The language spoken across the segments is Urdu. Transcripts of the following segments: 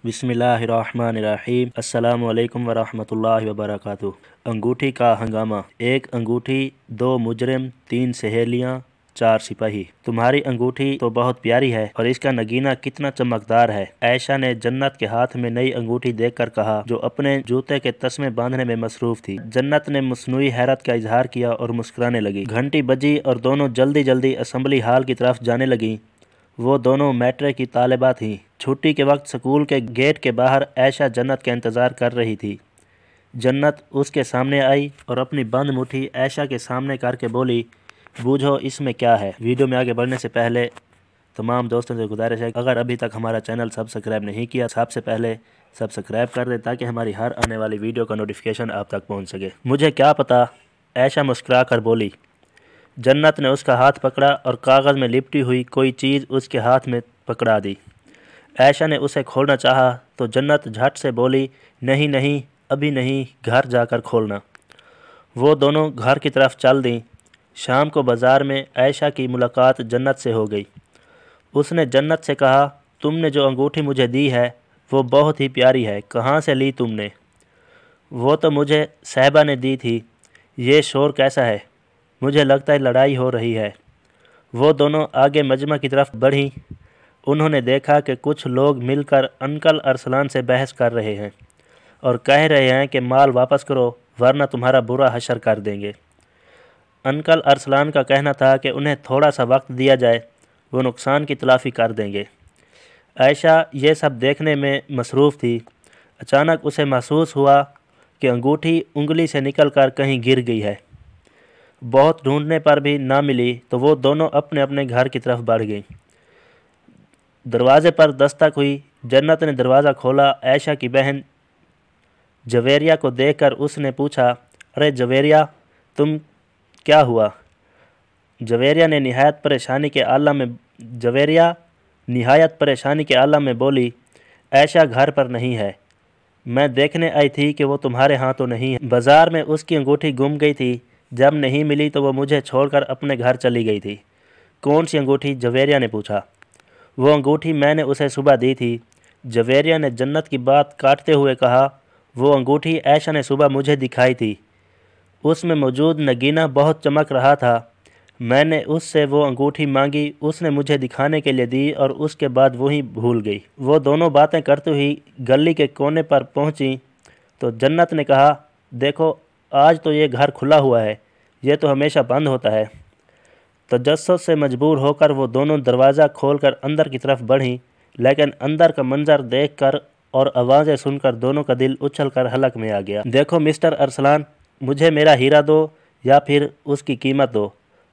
بسم اللہ الرحمن الرحیم۔ السلام علیکم ورحمۃ اللہ وبرکاتہ۔ انگوٹھی کا ہنگامہ۔ ایک انگوٹھی، دو مجرم، تین سہیلیاں، چار سپاہی۔ تمہاری انگوٹھی تو بہت پیاری ہے اور اس کا نگینہ کتنا چمکدار ہے۔ عائشہ نے جنت کے ہاتھ میں نئی انگوٹھی دیکھ کر کہا، جو اپنے جوتے کے تسمے باندھنے میں مصروف تھی۔ جنت نے مصنوعی حیرت کا اظہار کیا اور مسکرانے لگی۔ گھنٹی بجی اور دونوں جلدی جلدی اسمبلی ہال کی طرف جانے لگیں۔ وہ دونوں میٹرک کی طالبات تھیں۔ چھٹی کے وقت سکول کے گیٹ کے باہر عائشہ جنت کا انتظار کر رہی تھی۔ جنت اس کے سامنے آئی اور اپنی بند مٹھی عائشہ کے سامنے کر کے بولی، بوجھو اس میں کیا ہے۔ ویڈیو میں آگے بڑھنے سے پہلے تمام دوستوں سے گزارش ہے، اگر ابھی تک ہمارا چینل سبسکرائب نہیں کیا، سب سے پہلے سبسکرائب کر دیں تاکہ ہماری ہر آنے والی ویڈیو کا نوٹیفیکیشن آپ تک پہنچ سکے۔ مجھے کیا پتا، عائشہ مسکرا کر بولی۔ جنت نے اس کا ہاتھ پکڑا اور کاغذ میں لپٹی ہوئی کوئی چیز اس کے ہاتھ میں پکڑا دی۔ عائشہ نے اسے کھولنا چاہا تو جنت جھٹ سے بولی، نہیں نہیں، ابھی نہیں، گھر جا کر کھولنا۔ وہ دونوں گھر کی طرف چل دیں۔ شام کو بازار میں عائشہ کی ملاقات جنت سے ہو گئی۔ اس نے جنت سے کہا، تم نے جو انگوٹھی مجھے دی ہے وہ بہت ہی پیاری ہے، کہاں سے لی تم نے؟ وہ تو مجھے صاحبہ نے دی تھی۔ یہ شور کیسا ہے؟ مجھے لگتا ہے لڑائی ہو رہی ہے۔ وہ دونوں آگے مجمع کی طرف بڑھیں۔ انہوں نے دیکھا کہ کچھ لوگ مل کر انکل ارسلان سے بحث کر رہے ہیں اور کہہ رہے ہیں کہ مال واپس کرو ورنہ تمہارا برا حشر کر دیں گے۔ انکل ارسلان کا کہنا تھا کہ انہیں تھوڑا سا وقت دیا جائے، وہ نقصان کی تلافی کر دیں گے۔ عائشہ یہ سب دیکھنے میں مصروف تھی۔ اچانک اسے محسوس ہوا کہ انگوٹھی انگلی سے نکل کر کہیں گر گئی ہے۔ بہت ڈھونڈنے پر بھی نہ ملی تو وہ دونوں اپنے اپنے گھر کی طرف بڑھ گئیں۔ دروازے پر دستک ہوئی۔ جنت نے دروازہ کھولا۔ عائشہ کی بہن جویریہ کو دیکھ کر اس نے پوچھا، ارے جویریہ، تم کیا ہوا؟ جویریہ نہایت پریشانی کے عالم میں بولی، عائشہ گھر پر نہیں ہے، میں دیکھنے آئی تھی کہ وہ تمہارے ہاں تو نہیں ہے۔ بازار میں اس کی انگوٹھی گم گئی تھی، جب نہیں ملی تو وہ مجھے چھوڑ کر اپنے گھر چلی گئی تھی۔ کون سی انگوٹھی؟ جویریہ نے پوچھا۔ وہ انگوٹھی میں نے اسے صبح دی تھی۔ جویریہ نے جنت کی بات کاٹتے ہوئے کہا، وہ انگوٹھی عائشہ نے صبح مجھے دکھائی تھی، اس میں موجود نگینہ بہت چمک رہا تھا۔ میں نے اس سے وہ انگوٹھی مانگی، اس نے مجھے دکھانے کے لیے دی اور اس کے بعد وہیں بھول گئی۔ وہ دونوں باتیں کرتے ہوئی گلی کے کونے پر پہنچیں تو جنت نے کہا، دیکھو آج تو یہ گھر کھلا ہوا ہے، یہ تو ہمیشہ بند ہوتا ہے۔ تجسس سے مجبور ہو کر وہ دونوں دروازہ کھول کر اندر کی طرف بڑھیں، لیکن اندر کا منظر دیکھ کر اور آوازیں سن کر دونوں کا دل اچھل کر حلق میں آ گیا۔ دیکھو مسٹر ارسلان، مجھے میرا ہیرا دو یا پھر اس کی قیمت دو،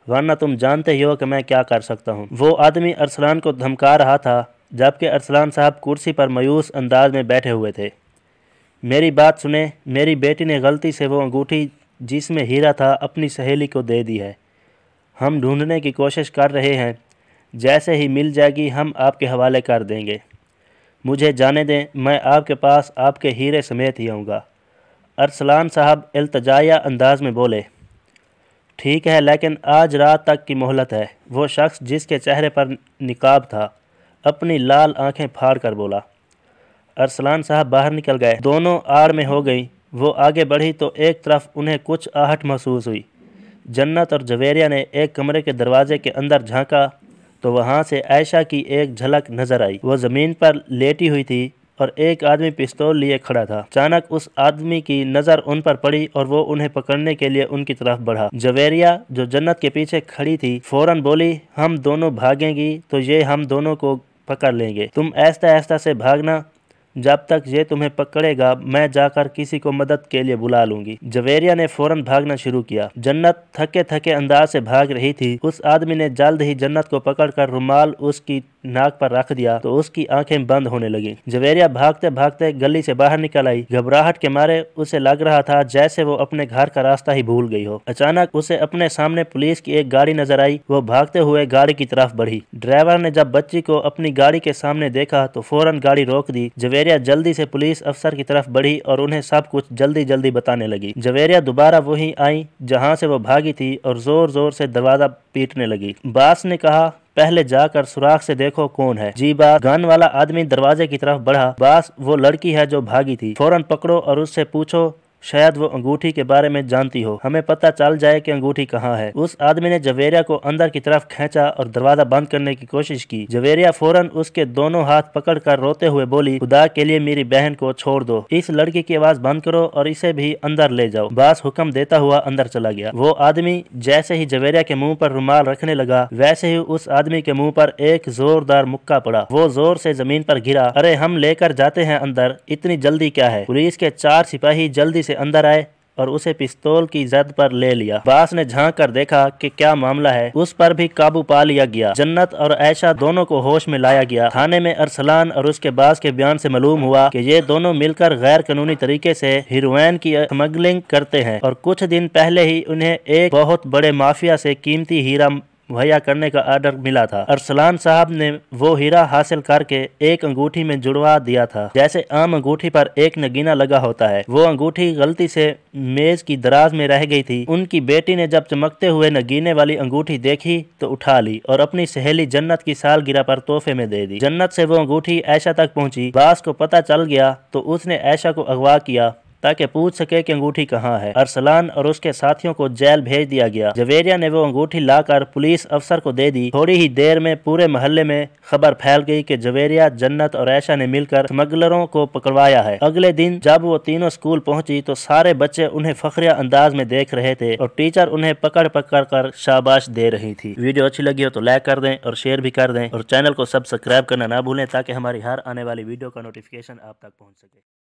ورنہ تم جانتے ہی ہو کہ میں کیا کر سکتا ہوں۔ وہ آدمی ارسلان کو دھمکا رہا تھا جبکہ ارسلان صاحب کرسی پر مایوس انداز میں بیٹھے ہوئے تھے۔ میری بات سنیں، میری بیٹی نے غلطی سے وہ انگوٹھی جس میں ہیرا تھا اپنی سہیلی کو دے دی ہے۔ ہم ڈھونڈنے کی کوشش کر رہے ہیں، جیسے ہی مل جائے گی ہم آپ کے حوالے کر دیں گے۔ مجھے جانے دیں، میں آپ کے پاس آپ کے ہیرے سمیت ہی آؤں گا۔ ارسلان صاحب التجائیہ انداز میں بولے، ٹھیک ہے لیکن آج رات تک کی مہلت ہے۔ وہ شخص جس کے چہرے پر نقاب تھا اپنی لال آنکھیں پھاڑ کر بولا۔ ارسلان صاحب باہر نکل گئے۔ دونوں آڑ میں ہو گئیں۔ وہ آگے بڑھی تو ایک طرف انہیں کچھ آہٹ محسوس ہوئی۔ جنت اور جویریہ نے ایک کمرے کے دروازے کے اندر جھانکا تو وہاں سے عائشہ کی ایک جھلک نظر آئی۔ وہ زمین پر لیٹی ہوئی تھی اور ایک آدمی پستول لیے کھڑا تھا۔ اچانک اس آدمی کی نظر ان پر پڑی اور وہ انہیں پکڑنے کے لیے ان کی طرف بڑھا۔ جویریہ جو جنت کے پیچھے کھڑی تھی فوراً بولی، ہم دونوں بھاگیں گی تو یہ ہم دونوں کو پکڑ لیں گے، تم آہستہ آہستہ سے بھاگنا، جب تک یہ تمہیں پکڑے گا میں جا کر کسی کو مدد کے لیے بلا لوں گی۔ جویریہ نے فوراً بھاگنا شروع کیا۔ جنت تھکے تھکے انداز سے بھاگ رہی تھی۔ اس آدمی نے جلد ہی جنت کو پکڑ کر رومال اس کی ناک پر رکھ دیا تو اس کی آنکھیں بند ہونے لگیں۔ جویریہ بھاگتے بھاگتے گلی سے باہر نکل آئی۔ گھبراہٹ کے مارے اسے لگ رہا تھا جیسے وہ اپنے گھر کا راستہ ہی بھول گئی ہو۔ اچانک اسے اپنے سامنے پولیس کی ایک گاڑی نظر آئی۔ وہ بھاگتے ہوئے گاڑی کی طرف بڑھی۔ ڈرائیور نے جب بچی کو اپنی گاڑی کے سامنے دیکھا تو فوراً گاڑی روک دی۔ جویریہ جویریہ جلدی سے پولیس افسر کی طرف بڑھی اور انہیں سب کچھ جلدی جلدی بتانے لگی۔ جویریہ دوبارہ وہیں آئیں جہاں سے وہ بھاگی تھی اور زور زور سے دروازہ پیٹنے لگی۔ باس نے کہا پہلے جا کر سوراخ سے دیکھو کون ہے۔ جی باس۔ گن والا آدمی دروازے کی طرف بڑھا۔ باس، وہ لڑکی ہے جو بھاگی تھی، فوراً پکڑو اور اس سے پوچھو، شاید وہ انگوٹھی کے بارے میں جانتی ہو، ہمیں پتہ چل جائے کہ انگوٹھی کہاں ہے۔ اس آدمی نے جویریہ کو اندر کی طرف کھینچا اور دروازہ بند کرنے کی کوشش کی۔ جویریہ فوراً اس کے دونوں ہاتھ پکڑ کر روتے ہوئے بولی، خدا کے لیے میری بہن کو چھوڑ دو، اس لڑکی کی آواز بند کرو اور اسے بھی اندر لے جاؤ۔ باس حکم دیتا ہوا اندر چلا گیا۔ وہ آدمی جیسے ہی جویریہ کے منہ پر رومال رکھنے لگا ویسے ہی اس آدمی کے منہ پر ایک زوردار مکہ پڑا۔ وہ زور سے زمین پر گرا۔ ارے ہم لے کر جاتے ہیں اندر، اتنی جلدی کیا ہے؟ پولیس کے 4 سپاہی جلدی سے اندر آئے اور اسے پستول کی زد پر لے لیا۔ باس نے جھانک کر دیکھا کہ کیا معاملہ ہے، اس پر بھی قابو پا لیا گیا۔ جنت اور عائشہ دونوں کو ہوش میں لایا گیا۔ تھانے میں ارسلان اور اس کے باس کے بیان سے معلوم ہوا کہ یہ دونوں مل کر غیر قانونی طریقے سے ہیروئن کی اسمگلنگ کرتے ہیں اور کچھ دن پہلے ہی انہیں ایک بہت بڑے مافیا سے قیمتی ہیرا مہیا کرنے کا آرڈر ملا تھا۔ ارسلان صاحب نے وہ ہیرا حاصل کر کے ایک انگوٹھی میں جڑوا دیا تھا۔ جیسے عام انگوٹھی پر ایک نگینہ لگا ہوتا ہے، وہ انگوٹھی غلطی سے میز کی دراز میں رہ گئی تھی۔ ان کی بیٹی نے جب چمکتے ہوئے نگینے والی انگوٹھی دیکھی تو اٹھا لی اور اپنی سہیلی جنت کی سالگرہ پر تحفے میں دے دی۔ جنت سے وہ انگوٹھی عائشہ تک پہنچی۔ باس کو پتہ چل گیا تو اس نے عائشہ کو اغوا کیا تاکہ پوچھ سکے کہ انگوٹھی کہاں ہے۔ ارسلان اور اس کے ساتھیوں کو جیل بھیج دیا گیا۔ جویریہ نے وہ انگوٹھی لا کر پولیس افسر کو دے دی۔ تھوڑی ہی دیر میں پورے محلے میں خبر پھیل گئی کہ جویریہ، جنت اور عائشہ نے مل کر اسمگلروں کو پکڑوایا ہے۔ اگلے دن جب وہ تینوں اسکول پہنچی تو سارے بچے انہیں فخریہ انداز میں دیکھ رہے تھے اور ٹیچر انہیں پکڑ پکڑ کر شاباش دے رہی تھی۔ ویڈیو اچھی لگی ہو تو لائک کر دیں اور شیئر بھی کر دیں اور چینل کو سبسکرائب کرنا نہ بھولیں تاکہ ہماری ہر آنے والی ویڈیو کا نوٹیفیکیشن آپ تک پہنچ سکے۔